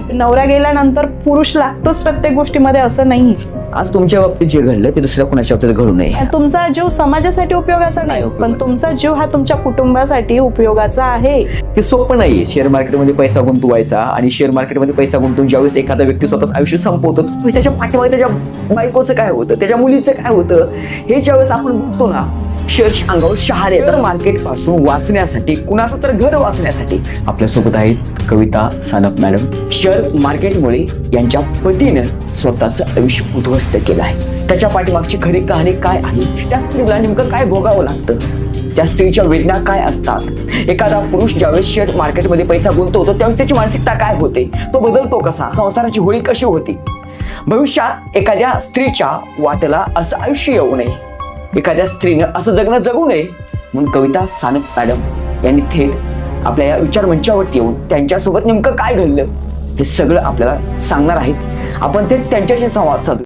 नवरा गेल्यानंतर पुरुष लागतोच प्रत्येक गोष्टीमध्ये असं नाही. आज तुमच्या बाबतीत जे घडलं ते दुसऱ्या कुणाच्या बाबतीत घडू नये. तुमचा जीव समाजासाठी उपयोगाचा नाही, पण तुमचा जीव हा तुमच्या कुटुंबासाठी उपयोगाचा आहे. ते सोपं नाही. शेअर मार्केटमध्ये पैसा गुंतवायचा आणि शेअर मार्केटमध्ये पैसा गुंतवून ज्यावेळेस एखादा व्यक्ती स्वतःच आयुष्य संपवतो त्यावेळेस त्याच्या पाठीमागे त्याच्या बायकोचं काय होतं, त्याच्या मुलीचं काय होतं हे ज्यावेळेस आपण बघतो ना, शेअर्स अंगावर शहारे. तर मार्केट पासून वाचण्यासाठी, कुणाचं तर घर वाचण्यासाठी आपल्यासोबत आहेत कविता सानप मॅडम. शेअर मार्केटमुळे यांच्या पतीनं स्वतःचं आयुष्य उद्ध्वस्त केलं आहे. त्याच्या पाठीमागची खरी कहाणी काय आहे, त्या स्त्रीला नेमकं काय भोगावं लागतं, त्या स्त्रीच्या वेदना काय असतात. एखादा पुरुष ज्यावेळेस शेअर मार्केटमध्ये पैसा गुंतवतो त्यावेळेस त्याची मानसिकता काय होते, तो बदलतो कसा, संसाराची होळी कशी होती. भविष्यात एखाद्या स्त्रीच्या वाटेला असं आयुष्य येऊ नये, एखाद्या स्त्रीनं असं जगणं जगू नये म्हणून कविता सानप मॅडम यांनी थेट आपल्या या विचार मंचावरती येऊन त्यांच्यासोबत नेमकं काय घडलं हे सगळं आपल्याला सांगणार आहेत. आपण थेट त्यांच्याशी संवाद साधू.